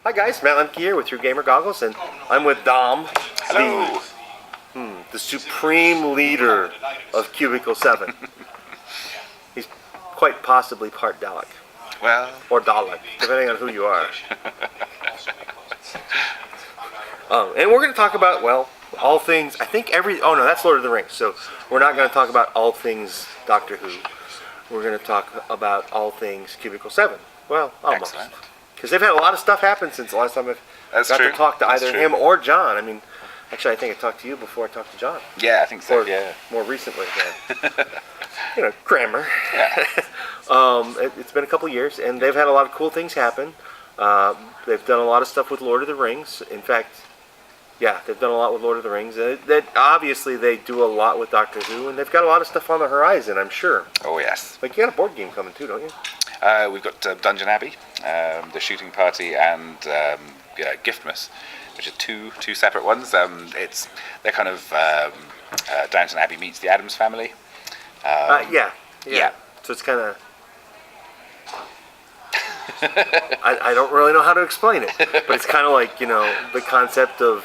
Hi guys, Matt Lemke here with your Gamer Goggles, and I'm with Dom. Hello. The supreme leader of Cubicle 7. He's quite possibly part Dalek. Well, Or Dalek, depending on who you are. And we're going to talk about, well, all things, oh no, that's Lord of the Rings, so we're not going to talk about all things Doctor Who. We're going to talk about all things Cubicle 7. Well, almost. excellent. Because they've had a lot of stuff happen since the last time I've got to talk to either him or John. I mean, actually, I think I talked to you before I talked to John. Yeah, I think so, Or yeah. more recently, than, grammar. Yeah. It's been a couple years, and they've had a lot of cool things happen. They've done a lot of stuff with Lord of the Rings. In fact, yeah, they've done a lot with Lord of the Rings. Obviously, they do a lot with Doctor Who, and they've got a lot of stuff on the horizon, I'm sure. Oh, yes. Like, you got a board game coming, too, don't you? We've got Dungeon Abbey, The Shooting Party, and Giftmas, which are two separate ones. They're kind of Downton Abbey meets the Addams Family. Yeah. Yeah. So it's kind of... I don't really know how to explain it, but it's kind of like, the concept of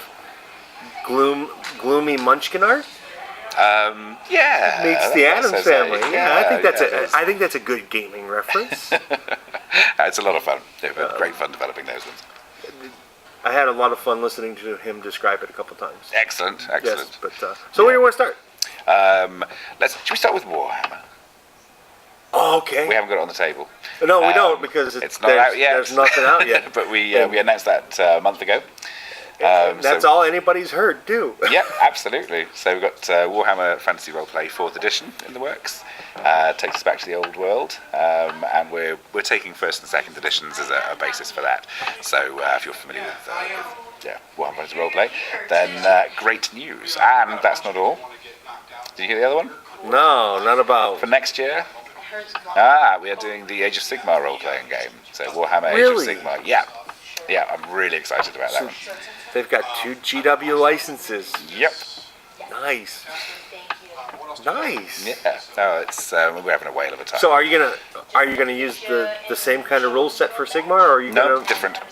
gloomy Munchkin art Yeah. meets the Addams Family. Yeah, I think that's a good gaming reference. It's a lot of fun. They've had great fun developing those ones. I had a lot of fun listening to him describe it a couple times. Excellent. Yes, but so where do you want to start? Should we start with Warhammer? Oh, okay. We haven't got it on the table. No, we don't, because it's not out yet. There's nothing out yet. But we announced that a month ago. That's all anybody's heard, too. Yeah, absolutely. So we've got Warhammer Fantasy Roleplay 4th edition in the works. Takes us back to the old world, and we're taking 1st and 2nd editions as a basis for that. So if you're familiar with Warhammer Fantasy Roleplay, then great news. And that's not all. Did you hear the other one? No, not about. For next year? We are doing the Age of Sigmar role-playing game. So Warhammer Really? Age of Sigmar. Yeah, I'm really excited about that one. They've got 2 GW licenses. Yep. Nice. Yeah. No, it's we're having a whale of a time. So are you gonna use the same kind of rule set for Sigmar, or are you No, different. I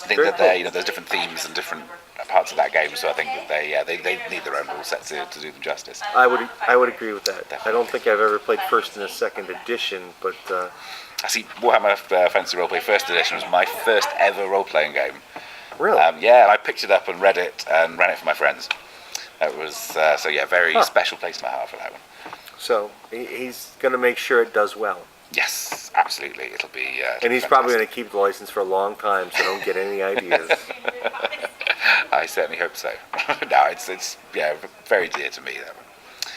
think that there's different themes and different parts of that game, so I think that they need their own rule set to do them justice. I would agree with that. I don't think I've ever played 1st and 2nd edition, but I see Warhammer Fantasy Roleplay 1st edition was my first ever role-playing game. really, Yeah, and I picked it up and read it and ran it for my friends. That was very special place in my heart for that one. so he's gonna make sure it does well, Yes, absolutely. It'll be. and he's probably gonna keep the license for a long time, so don't get any ideas. I certainly hope so. No, it's very dear to me, that one.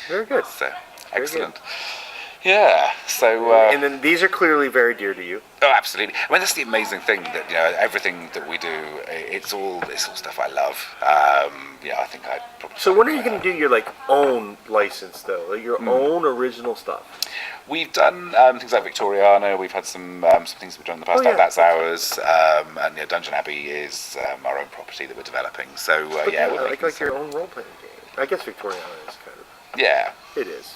Very good. So excellent. Yeah. So. And then these are clearly very dear to you. Oh, absolutely. I mean, that's the amazing thing that everything that we do, it's all stuff I love. I think I probably. So when are you going to do your own license though, your own original stuff? We've done things like Victoriana. We've had some things we've done in the past. Oh, yeah. That's ours. And Dungeon Abbey is our own property that we're developing. So But we're like your own role playing game. I guess Victoriana is kind of. Yeah. It is.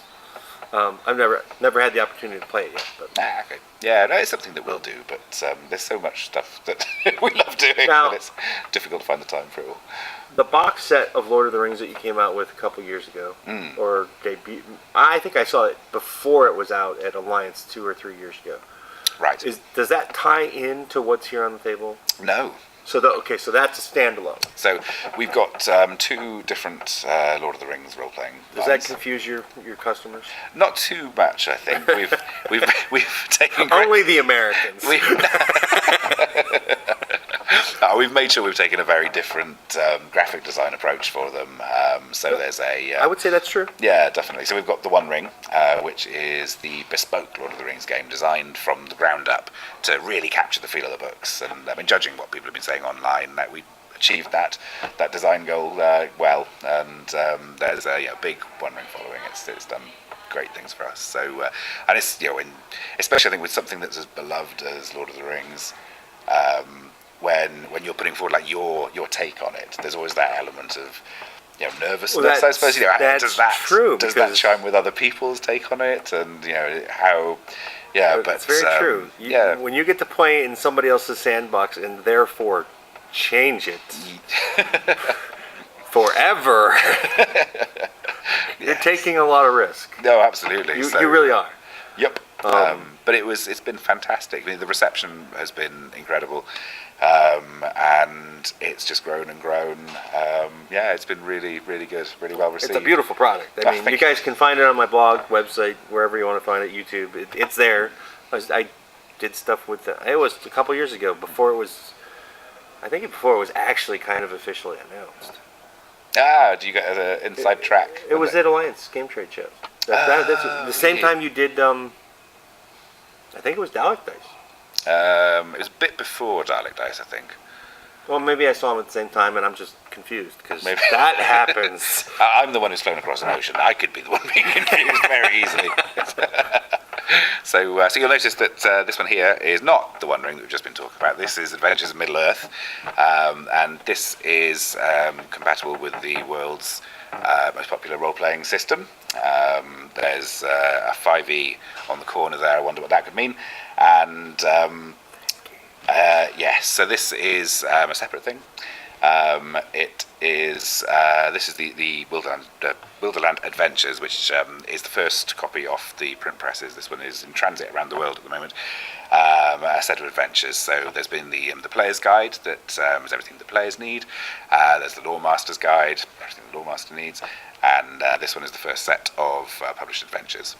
I've never had the opportunity to play it yet. But. Okay. Yeah, no, it's something that we'll do, but there's so much stuff that we love doing Now, that it's difficult to find the time for it all. The box set of Lord of the Rings that you came out with a couple years ago, or debut, I think I saw it before it was out at Alliance 2 or 3 years ago. Right. Does that tie into what's here on the table? No. So so that's a standalone. So we've got 2 different Lord of the Rings role-playing Does lines. that confuse your customers? Not too much, I think. We've taken Only the Americans. We've made sure we've taken a very different graphic design approach for them. So there's I would say that's true. Yeah, definitely. So we've got the One Ring, which is the bespoke Lord of the Rings game designed from the ground up to really capture the feel of the books. And I mean, judging what people have been saying online, that we achieved that design goal well. And there's a big One Ring following. It's done great things for us. So and it's especially I think with something that's as beloved as Lord of the Rings. When you're putting forward your take on it, there's always that element of nervousness. I suppose that's true. Does that chime with other people's take on it, and how? Yeah, but it's very true. When you get to play in somebody else's sandbox and therefore change it forever, you're taking a lot of risk. No, absolutely. You really are. Yep. But it's been fantastic. I mean, the reception has been incredible, and it's just grown and grown. Yeah, it's been really, really good, really well received. It's a beautiful product. I mean, you guys can find it on my blog, website, wherever you want to find it, YouTube. It's there. I did stuff with it was a couple years ago, before it was, I think before it was actually kind of officially announced. Do you get an inside track? It was at Alliance Game Trade Show. That's the same time you did, I think it was Dalek Dice. It was a bit before Dalek Dice, I think. Well, maybe I saw him at the same time, and I'm just confused, because that happens. I'm the one who's flown across an ocean. I could be the one being confused very easily. So you'll notice that this one here is not the One Ring that we've just been talking about. This is Adventures of Middle-earth, and this is compatible with the world's most popular role-playing system. There's a 5e on the corner there. I wonder what that could mean. And yes, so this is a separate thing. It is this is the Wilderland Adventures, which is the first copy off the print presses. This one is in transit around the world at the moment. A set of adventures. So there's been the player's guide that is everything the players need. There's the Lawmaster's guide, everything the Lawmaster needs, and this one is the first set of published adventures.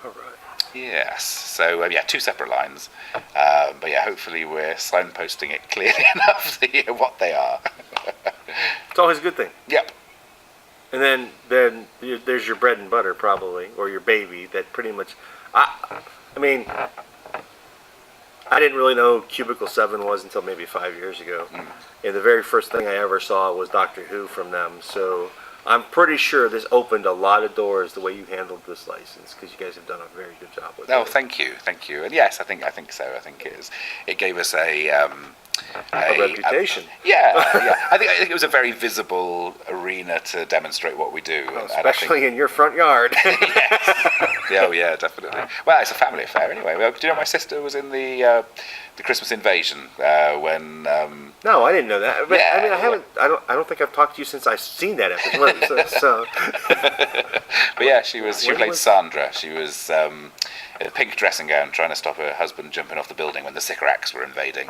All right. Yes, so yeah, two separate lines, but yeah, hopefully we're signposting it clearly enough to hear what they are. It's always a good thing. Yep. And then there's your bread and butter, probably, or your baby, that pretty much, I mean, I didn't really know Cubicle 7 was until maybe 5 years ago, and the very first thing I ever saw was Doctor Who from them, so I'm pretty sure this opened a lot of doors the way you handled this license, because you guys have done a very good job with it. Oh, thank you, and yes, I think so. I think it gave us a reputation. Yeah. I think it was a very visible arena to demonstrate what we do, especially in your front yard. Yes. Oh yeah, definitely. Well, it's a family affair anyway. Well, do you know my sister was in the Christmas Invasion when? No, I didn't know that. But, yeah, I mean, I don't think I've talked to you since I've seen that episode. so. But yeah, she played Sandra. She was in a pink dressing gown trying to stop her husband jumping off the building when the Syrinscapes were invading.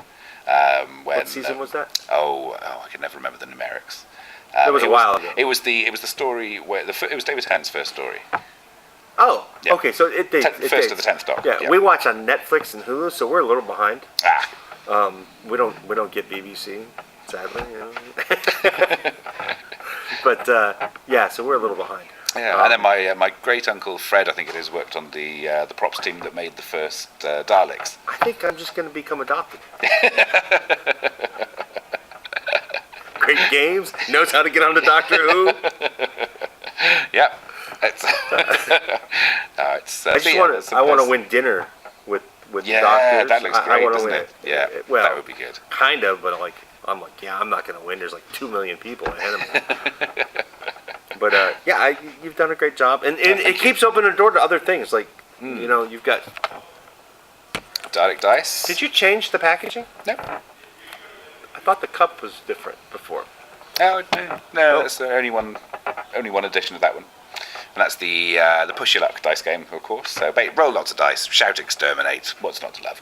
What season was that? Oh, I can never remember the numerics. It was a while ago. It was the story where it was David Tennant's first story. Oh, yeah. Okay, so it dates. First of the 10th Doctor. Yeah, we watch on Netflix and Hulu, so we're a little behind. We don't get BBC, sadly. You know? But yeah, so we're a little behind. Yeah, and then my great uncle Fred, I think it is, worked on the props team that made the first Daleks. I think I'm just going to become adopted. Great games, knows how to get onto Doctor Who. Yep. It's I want to win dinner with yeah, doctors. that looks great, doesn't it? Yeah, well, that would be good. Kind of, but I'm not going to win. There's like 2 million people ahead of me. But yeah, you've done a great job, and it keeps opening the door to other things. Like you know, you've got Dalek Dice. Did you change the packaging? No. I thought the cup was different before. No, that's only one edition of that one. And that's the Push Your Luck dice game, of course. So roll lots of dice, shout exterminate, what's not to love.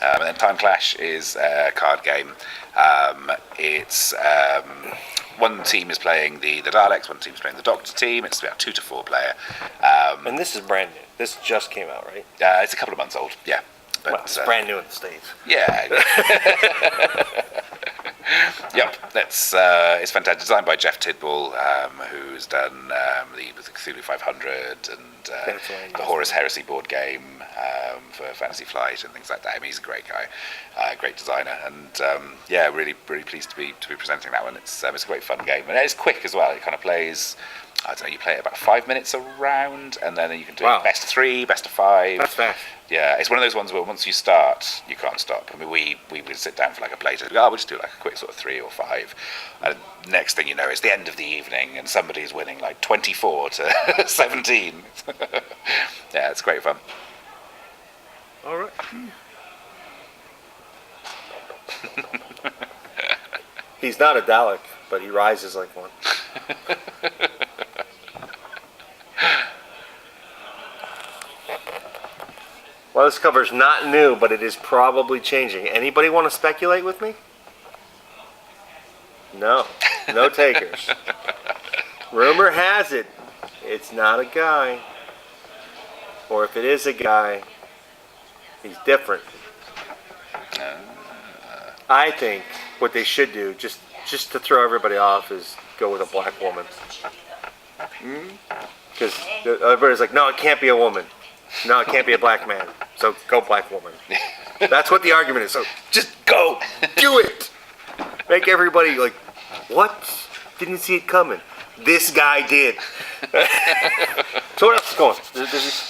And then Time Clash is a card game. It's one team is playing the Daleks, one team is playing the Doctor team. It's about 2 to 4 player. And this is brand new. This just came out, right? It's a couple of months old, yeah. But, well, it's brand new in the States. Yeah. Yep, it's fantastic. Designed by Jeff Tidball, who's done the Cthulhu 500 and the Horus Heresy board game for Fantasy Flight and things like that. I mean, he's a great guy, great designer, and yeah, really pleased to be presenting that one. It's a great fun game, and it's quick as well. It kind of plays. I don't know, you play it about 5 minutes a round, and then you can do best of 3, best of 5. That's fast. Yeah, it's one of those ones where once you start, you can't stop. I mean, we would sit down for like a play to we'll just do like a quick sort of 3 or 5. And next thing you know, it's the end of the evening, and somebody's winning like 24 to 17. Yeah, it's great fun. All right. He's not a Dalek, but he rises like one. Well, this cover's not new, but it is probably changing. Anybody want to speculate with me? No. No takers. Rumor has it, it's not a guy. Or if it is a guy, he's different. I think what they should do, just to throw everybody off, is go with a black woman. Because everybody's like, no, it can't be a woman. No, it can't be a black man. So go black woman. That's what the argument is. So just go. Do it. Make everybody like, what? Didn't see it coming. This guy did. So what else is going on?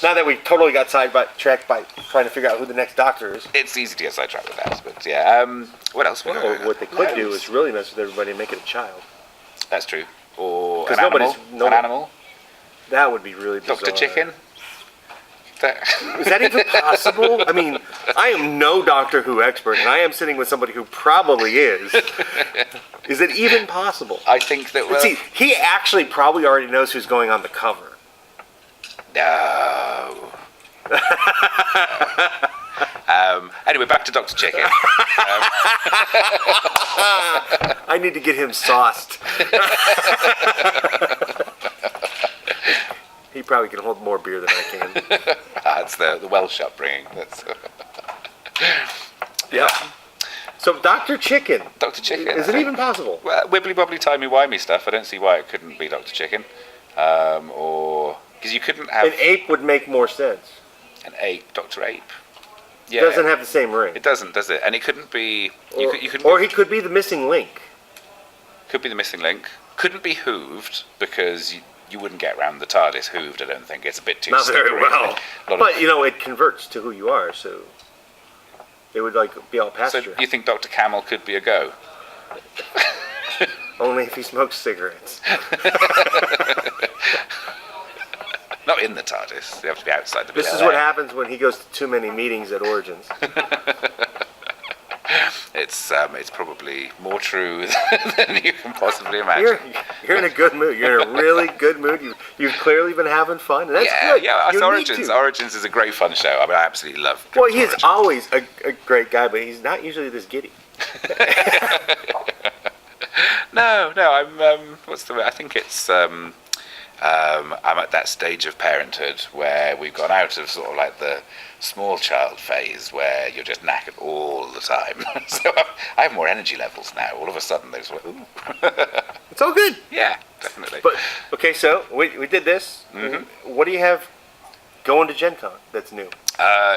Now that we totally got sidetracked by trying to figure out who the next Doctor is. It's easy to get sidetracked with that, but yeah. What else? Well, what they could do is really mess with everybody and make it a child. That's true. Or an nobody, animal. That would be really bizarre. Dr. Chicken. Is that even possible? I mean, I am no Doctor Who expert, and I am sitting with somebody who probably is. Is it even possible? I think that. Well, see, he actually probably already knows who's going on the cover. No. Anyway, back to Dr. Chicken. I need to get him sauced. He probably can hold more beer than I can. That's the Welsh upbringing. That's yeah. So Dr. Chicken. Dr. Chicken. Is it even possible? Well, wibbly bobbly timey wimey stuff. I don't see why it couldn't be Dr. Chicken. Or because you couldn't have an ape would make more sense. An ape, Dr. Ape. Yeah. It doesn't have the same ring. It doesn't, does it? And it couldn't be. Or he could be the missing link. Could be the missing link. Couldn't be hooved because you wouldn't get around the TARDIS hooved. I don't think it's a bit too. Not very slippery. well. But you know, it converts to who you are, so it would like be all pasture. So you think Dr. Camel could be a go? Only if he smokes cigarettes. Not in the TARDIS. You have to be outside the. This is what happens when he goes to too many meetings at Origins. It's probably more true than you can possibly imagine. You're in a good mood. You're in a really good mood. You've clearly been having fun, and that's good. Yeah. It's Origins. Origins is a great fun show. I mean, I absolutely love. Well, he is always a great guy, but he's not usually this giddy. No. I'm. What's the? I think it's. I'm at that stage of parenthood where we've gone out of sort of like the small child phase where you're just knackered all the time. So I have more energy levels now. All of a sudden, there's ooh. It's all good. Yeah, definitely. But okay, so we did this. Mm-hmm. What do you have going to Gen Con that's new?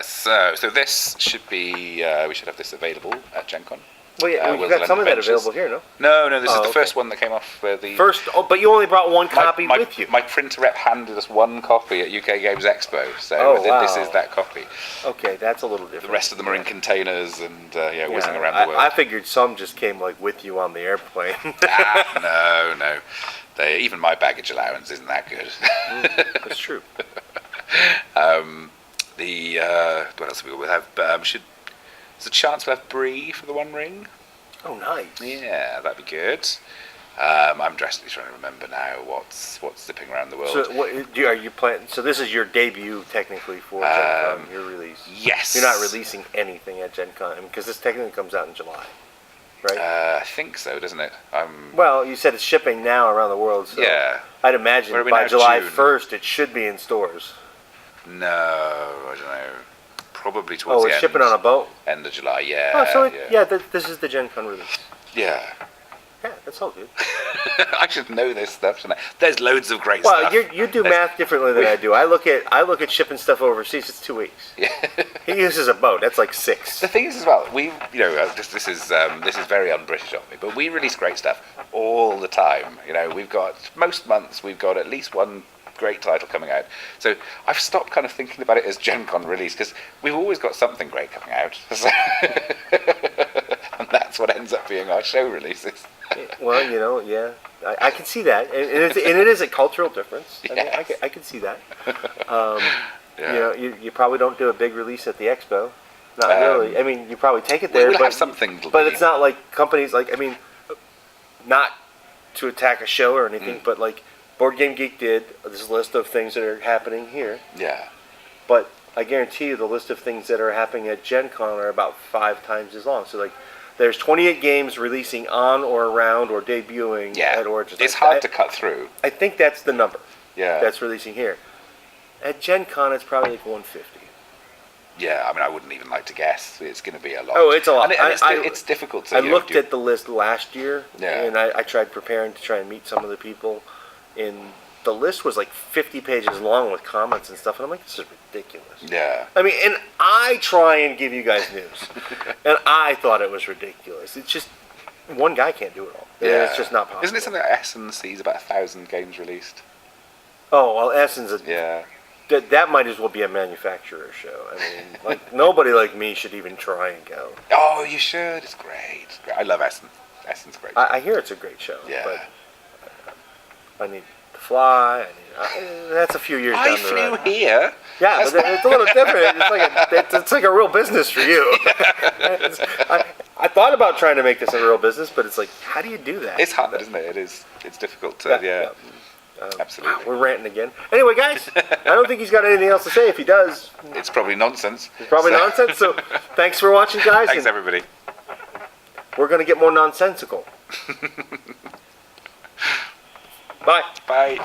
So this should be. We should have this available at Gen Con. Well, yeah, we've got some of that available here, no? No, this is the first one that came off the... First, but you only brought one copy with you. My printer rep handed us one copy at UK Games Expo, so this is that copy. Okay, that's a little different. The rest of them are in containers and, whizzing around the world. I figured some just came, like, with you on the airplane. No. Even my baggage allowance isn't that good. That's true. What else have we got? We'll have... There's a chance we'll have Bree for the One Ring. Oh, nice. Yeah, that'd be good. I'm drastically trying to remember now what's zipping around the world. So, are you planning? So this is your debut, technically, for Gen Con, your release. Yes. You're not releasing anything at Gen Con because this technically comes out in July, right? I think so, doesn't it? Well, you said it's shipping now around the world, so yeah. I'd imagine by July 1st it should be in stores. No, I don't know. Probably towards the end. Oh, it's shipping on a boat? End of July, yeah. Oh, so this is the Gen Con release. Yeah. Yeah, that's all good. I should know this stuff, shouldn't I? There's loads of great stuff. Well, you do math differently than I do. I look at shipping stuff overseas. It's 2 weeks. Yeah. He uses a boat. That's like 6. The thing is, as well, this is very un-British of me, but we release great stuff all the time. We've got most months we've got at least one great title coming out. So I've stopped kind of thinking about it as Gen Con release because we've always got something great coming out. So and that's what ends up being our show releases. Well, yeah, I can see that, and it is a cultural difference. Yes. I can see that. You probably don't do a big release at the expo. Not really. I mean, you probably take it there, we'll but have something. But it's not like companies like, I mean, not to attack a show or anything, but like Board Game Geek did this list of things that are happening here. Yeah. But I guarantee you the list of things that are happening at Gen Con are about 5 times as long. So like there's 28 games releasing on or around or debuting at Origins. It's hard to cut through. I think that's the number. Yeah. That's releasing here. At Gen Con it's probably like 150. Yeah, I mean, I wouldn't even like to guess. It's going to be a lot. Oh, it's a lot. And it's difficult to. I looked at the list last year, Yeah. and I tried preparing to try and meet some of the people. And the list was like 50 pages long with comments and stuff, and I'm like, this is ridiculous. Yeah. I mean, and I try and give you guys news, and I thought it was ridiculous. It's just one guy can't do it all. Yeah. It's just not possible. Isn't it something like Essence sees about 1,000 games released? Oh well, Essence. Yeah. That might as well be a manufacturer show. I mean, like nobody like me should even try and go. Oh, you should. It's great. I love Essence. Essence, great. I hear it's a great show. Yeah. But I need to fly. That's a few years down the road. I flew here. Yeah, but it's a little different. It's like a real business for you. I thought about trying to make this a real business, but it's like, how do you do that? It's hard, isn't it? It's difficult to. Yeah. Absolutely. We're ranting again. Anyway, guys, I don't think he's got anything else to say. If he does, it's probably nonsense. It's probably nonsense. So, thanks for watching, guys. Thanks, everybody. We're going to get more nonsensical. Bye. Bye.